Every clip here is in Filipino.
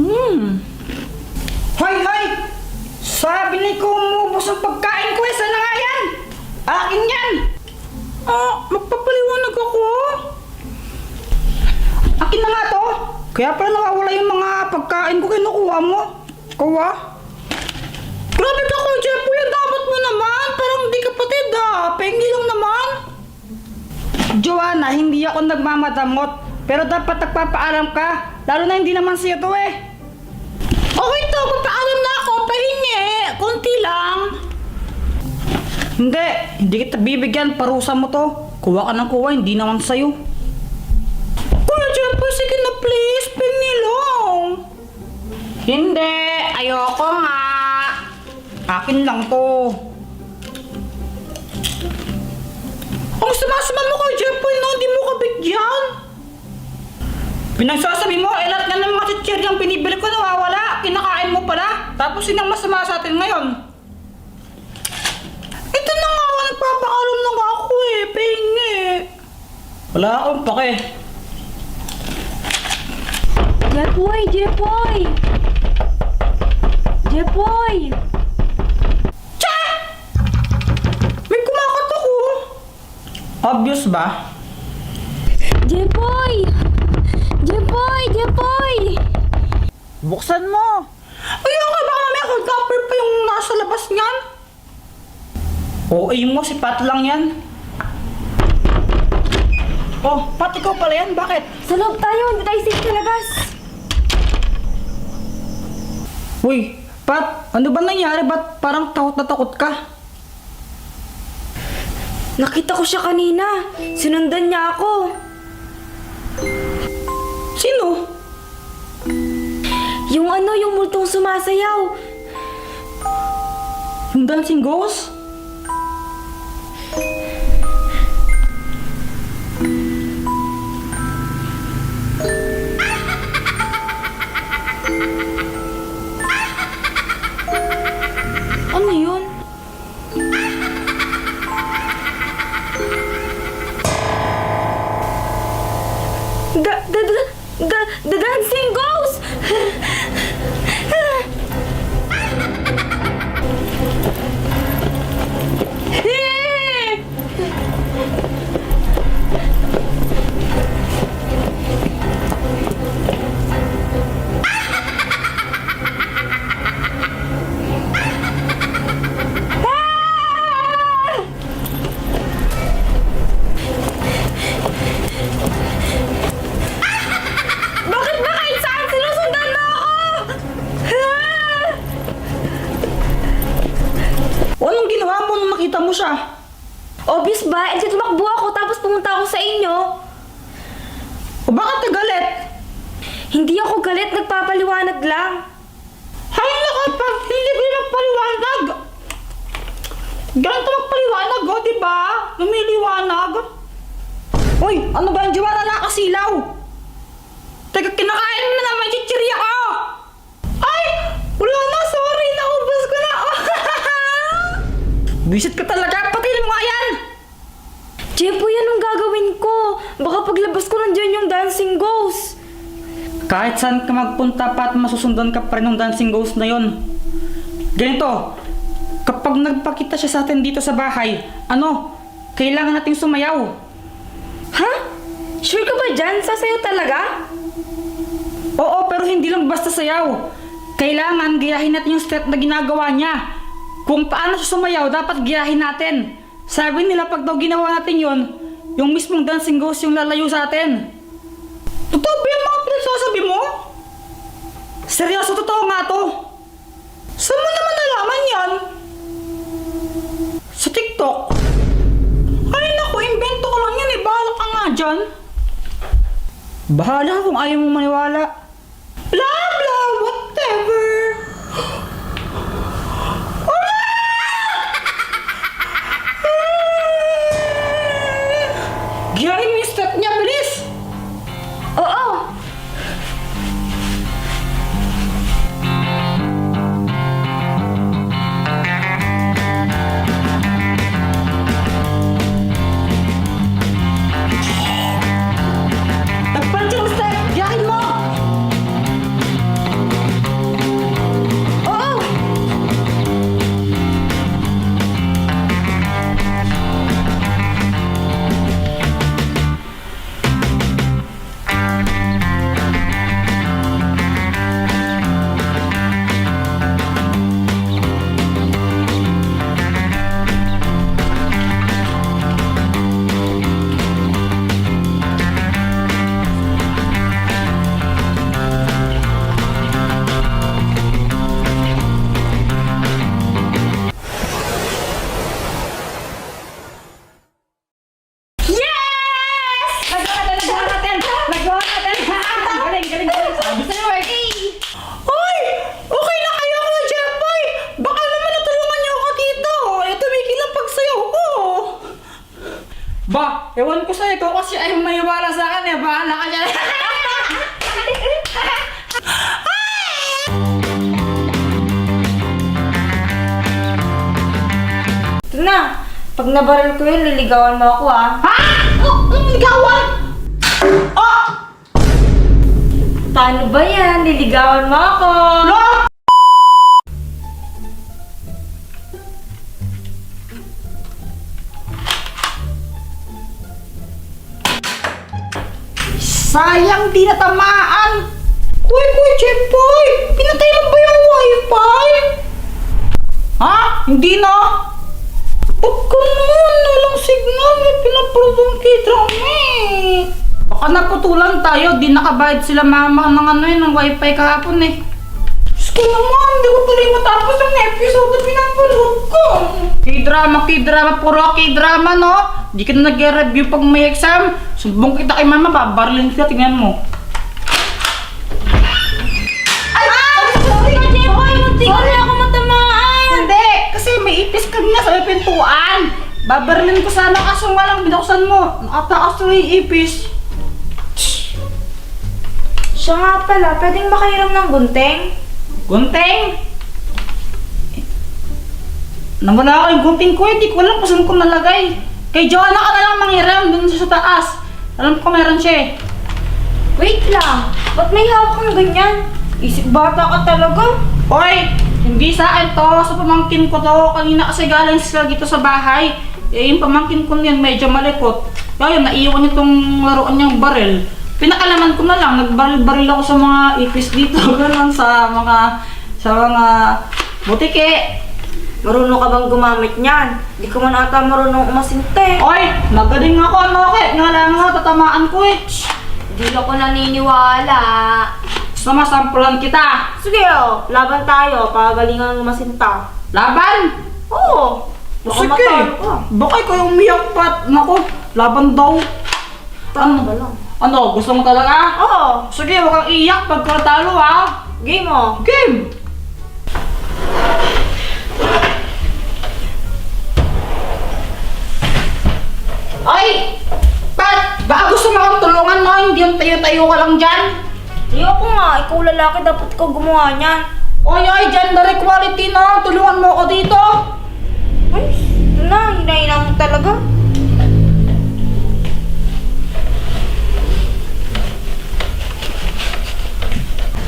Hoy, hoy! Sabi ni ko umubos ang pagkain ko, sana nga yan! Akin yan! Magpapaliwanag ako. Akin na nga to. Kaya pala nawawala yung mga pagkain ko, kinukuha mo. Kuha. Grabe ka ko, Jeffoy, ang dapat mo naman. Parang di kapatid pengi lang naman. Joanna, hindi ako nagmamadamot. Pero dapat nagpapaalam ka. Lalo na hindi naman siya to Okay to, papaalam na ako. Pahingi. Kunti lang. Hindi kita bibigyan. Parusa mo to. Kuha ka ng kuha, hindi naman sa'yo. Kuya Jeffoy, sige na please. Pahingi lang. Hindi. Ayoko nga. Akin lang to. Ang sumasama mo kay Jeffoy, no? Hindi mo kabigyan. Pinagsasabi mo, lahat nga ng mga chichir yung pinibili ko nawawala. Kinakain mo pala. Tapos sinang masama sa atin ngayon. Ito na nga, nagpapaalam na nga ako pahingi. Wala akong pake. Jeffoy! Jeffoy! Jeffoy! Tsa! May kumakatok Obvious ba? Jeffoy! Jeffoy! Jeffoy! Buksan mo! Ayoko, baka mamaya cold copper pa yung nasa labas niyan. OA mo, si Pat lang yan. Oh, Pat, ikaw pala yan, bakit? Sa loob tayo, hindi tayo safe sa labas. Uy, Pat, ano ba nangyari? Ba't parang takot na takot ka? Nakita ko siya kanina. Sinundan niya ako. Sino? Yung multong sumasayaw. Yung dancing ghost? Ano yun? The dancing ghost! Bakit ba kahit saan sinusundan mo ako? Anong ginawa mo nung nakita mo siya? Obvious ba? Eh, tumakbo ako tapos pumunta ako sa inyo. O bakit nagalit? Hindi ako galit, nagpapaliwanag lang. Hay nako, pag hindi ko magpaliwanag. Ganito magpaliwanag, diba? Lumiliwanag. Uy, ano ba yung Joanna nakasilaw? Teka, kinakain mo na naman yung chichirya ko! Ay! Wala na, sorry, naubos ko na. Bisit ka talaga, patilin mo nga yan! Jeffoy, anong gagawin ko? Baka paglabas ko nandyan yung dancing ghost. Kahit saan ka magpunta pa at masusundan ka pa rin ng dancing ghost na yon. Ganito, kapag nagpakita siya sa atin dito sa bahay, kailangan nating sumayaw. Ha? Sure ka ba dyan? Sasayaw talaga? Oo, pero hindi lang basta sayaw. Kailangan giyahin natin yung step na ginagawa niya. Kung paano siya sumayaw, dapat giyahin natin. Sabi nila pag daw ginawa natin yon, yung mismong dancing ghost yung lalayo sa atin. Totoo ba yung mga pinagsasabi mo? Seryoso, totoo nga to. Saan mo naman nalaman yan? Sa TikTok. Ay naku, invento ko lang yan bahala ka nga dyan. Bahala kung ayaw mong maniwala. Blah blah, whatever. Giyahin mo yung step niya, bilis! Oo! Nagpansin mo step! Giyahin mo! naniwala sa akin eh. Bahala ka dyan. Ito na. Pag nabaril ko yun, liligawan mo ako ah. Ha? Oh, anong ligawan? Oh! Paano ba yan? Liligawan mo ako. Lo! Sayang, di natamaan. Kuy, Jempoy! Pinatay mo ba yung wifi? Ha? Hindi na? Ba't ganun? Walang signal. May pinaprodong k-drama eh. Baka naputulan tayo. Di nakabayad sila mama ng ano yun, ng wifi kahapon eh. Diyos ko naman, hindi ko tuloy matapos ang episode na pinapanood ko. K-drama, puro k-drama no? Di ka na nag-review pag may exam. Sumbong kita kay mama, babarlin kita, tingnan mo. Ay! Sorry! Jeboy, munti ka na ako matamaan. Hindi! Kasi may ipis ka na sa may pintuan. Babarlin ko sana kaso nga lang binuksan mo. Nakataas na yung ipis. Siya nga pala, pwedeng makahiram ng gunting? Gunting! Nawala ako yung gunting ko, hindi ko alam kung saan ko nalagay. Kay Joanna ka na lang manghiram dun sa taas. Alam ko meron siya eh. Wait lang, ba't may hawak kang ganyan? Isip bata ka talaga. Hoy! Hindi sa akin to, sa pamangkin ko to. Kanina kasi galing sila dito sa bahay. Eh, yung pamangkin ko niyan medyo malikot. Kaya yun, naiwan niya tong laruan niyang baril. Pinakalaman ko na lang, nagbaril-baril ako sa mga ipis dito. Ganun sa mga butike. Marunong ka bang gumamit niyan? Di ko man ata marunong umasinte. Oy! Nagaling ako, ano okay? Nga lang nga, tatamaan ko eh. Di ako naniniwala. Gusto masampulan kita. Sige oh, laban tayo, pagalingan ng masinta. Laban! Oo. Baka Sige. matalo ka. Baka ikaw yung umiyak pa. Naku, laban daw. Tama ba lang? Ano, gusto mo talaga? Oo. Sige, huwag kang iyak pag natalo ha. Game mo. Game! Ay! Pat! Baka gusto mo akong tulungan mo, hindi yung tayo-tayo ka lang dyan. Ayoko nga, ikaw lalaki, dapat ikaw gumawa niyan. Oy, gender equality na. Tulungan mo ako dito. Ay, ito na, hinahinang mo talaga.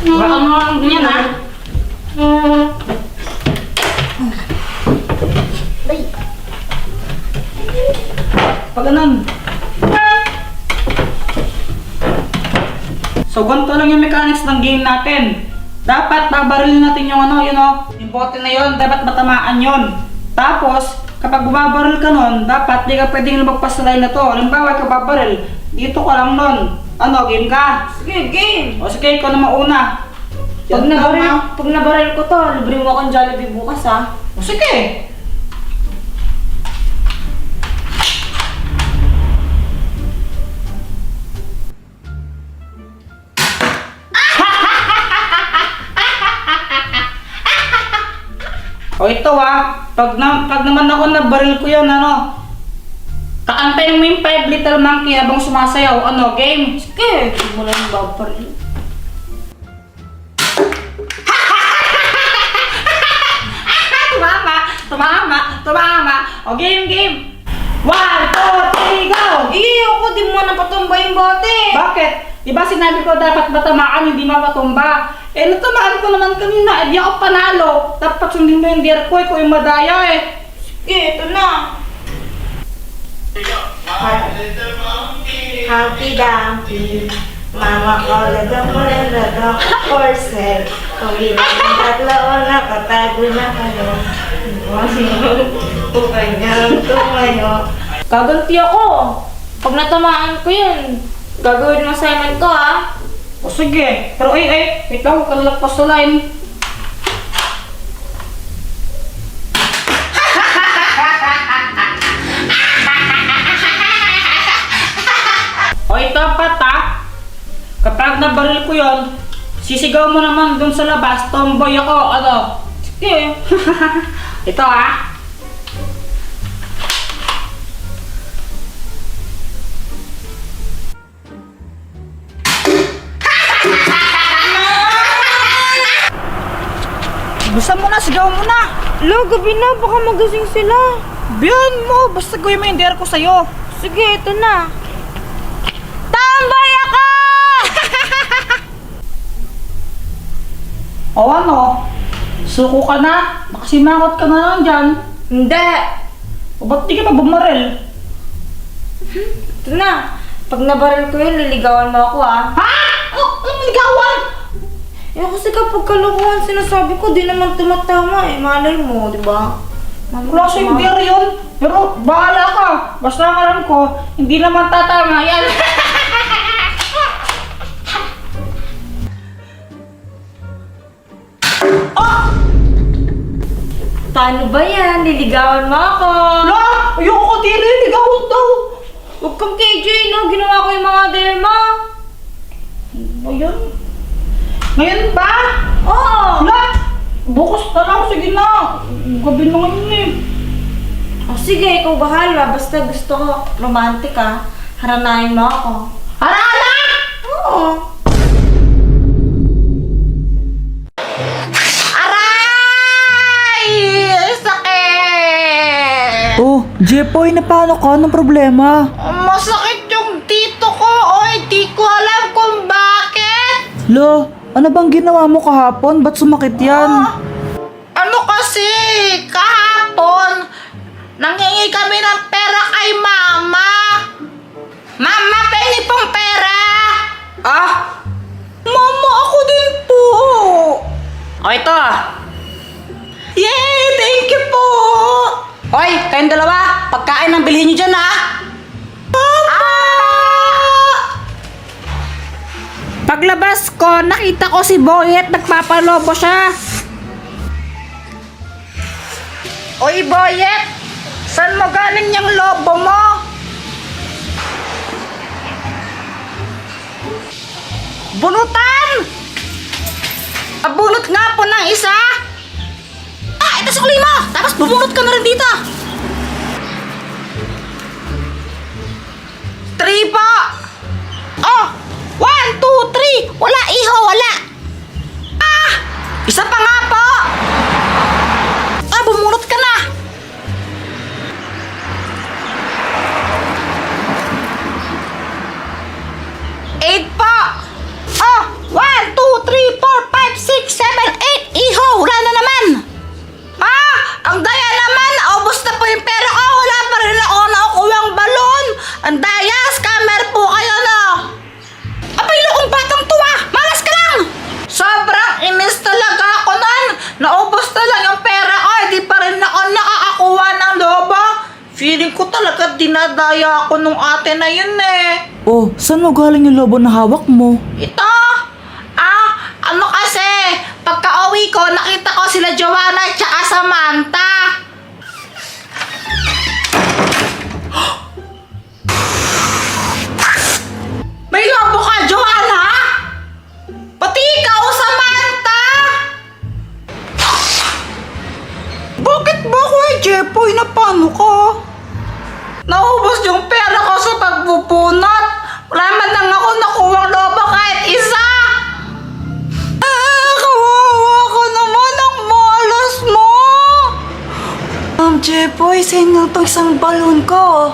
Baka mo lang ganyan ha. Ay, Pag ganun. So, ganito lang yung mechanics ng game natin. Dapat babarilin natin yung ano, yung bote na yon, dapat matamaan yon. Tapos, kapag bumabaril ka nun, dapat di ka pwedeng lumagpas sa line na to. Halimbawa, ikaw babaril, dito ka lang nun. Ano, game ka? sige, game. O sige, ikaw na mauna. Pag nabaril ko to, libre mo akong Jollibee bukas ha. O sige. O ito pag naman ako nabaril ko yun, ano, kaantayin mo yung 5 little monkey habang sumasayaw, ano, game? Sige, huwag mo lang babaril. Tumama. O game. 1, 2, 3, go! Ako, di mo na patumba yung bote. Bakit? Diba sinabi ko dapat batamaan, hindi mapatumba? Eh, natamaan ko naman kanina, di ako panalo. Dapat sundin mo yung dear ko, ikaw yung madaya eh. Sige, ito na. Humpty Dumpty, Mama ko ladang porcel. Kung ilang ang tatlo o nakatago na kayo. Kung kanyang tumayo. Gaganti ako. Pag natamaan ko yun, gagawin mo assignment ko ha. O sige, pero wait lang, huwag ka lalagpas sa line. O ito kapag nabaril ko yon, sisigaw mo naman dun sa labas, tomboy ako, ano? Sige. Ito Basta mo na, sigaw mo na. Lo, gabi na, baka magasing sila. Biyan mo, basta gawin mo yung dare ko sa'yo. Sige, ito na. Tambay ako! O ano? Suko ka na? Nakasimangot ka na lang dyan. Hindi. O ba't di ka pa bumaril? Ito na. Pag nabaril ko yun, liligawan mo ako ah. Ha? Anong ligawan? Eh kasi kapag kalokohan sinasabi ko, di naman tumatama eh. Malay mo, di ba? Wala sa'yo dare yun. Pero bahala ka. Basta ang alam ko, hindi naman tatama yan. Paano ba yan? Liligawan mo ako. Wala! Ayoko ka dire, ligawan daw. Huwag kang KJ, no? Ginawa ko yung mga dare mo. Ayun. Ngayon ba? Oo. Wala! Bukas na lang, sige na. Gabi na ngayon eh. O sige, ikaw bahala. Basta gusto ko romantic ah. Haranahin mo ako. Harana! Oo. Aray! Sakit! Oh, Jepoy, na paano ka? Anong problema? Masakit yung dito ko. Oy, di ko alam kung bakit. Lo, ano bang ginawa mo kahapon? Ba't sumakit yan? Ano kasi, kahapon, nangingi kami ng pera kay mama. Mama, pengi pong pera. Ah? Mama, ako din po. O, ito. Yay! Thank you po. Hoy, kayong dalawa, pagkain ang bilhin nyo dyan, ha? Papa! Paglabas ko, nakita ko si Boyet, nagpapalobo siya. Oy, Boyet! Saan mo galing yung lobo mo? Bunutan! Abunot nga po ng isa! Ah, ito sukli mo! Tapos bubunot ka na rin dito! 3 po! Oh! 1, 2, 3! Wala, iho, wala! Ah! Isa pa nga po! Ah, bumunot ka na! Eight po! Oh! 1, 2, 3, 4, 5, 6, 7, 8! Iho! Wala na naman! Ah! Ang daya naman! Naubos na po yung pera ko! Wala pa rin ako nakukuwang balon! Ang daya! Scammer po kayo, no? Abay, loong batang tuwa! Malas ka lang! Sobrang inis talaga ako nun! Naubos na lang yung pera ko! Hindi pa rin ako nakakakuha ng lobo! Feeling ko talaga dinadaya ako nung ate na yun eh! Oh, saan mo galing yung lobo na hawak mo? Ito! Ano kasi, pagka-uwi ko, nakita ko sila Joanna at saka Samantha. May lobo ka, Joanna? Pati ikaw, Samantha? Bakit ba, Kuya Jepoy? Na paano ka? Naubos yung pera ko sa pagpupunot. Wala man lang ako nakuwang lobo kahit isa. Kawawa ka naman ang malas mo. Jepoy, sa'yo nga itong isang balon ko.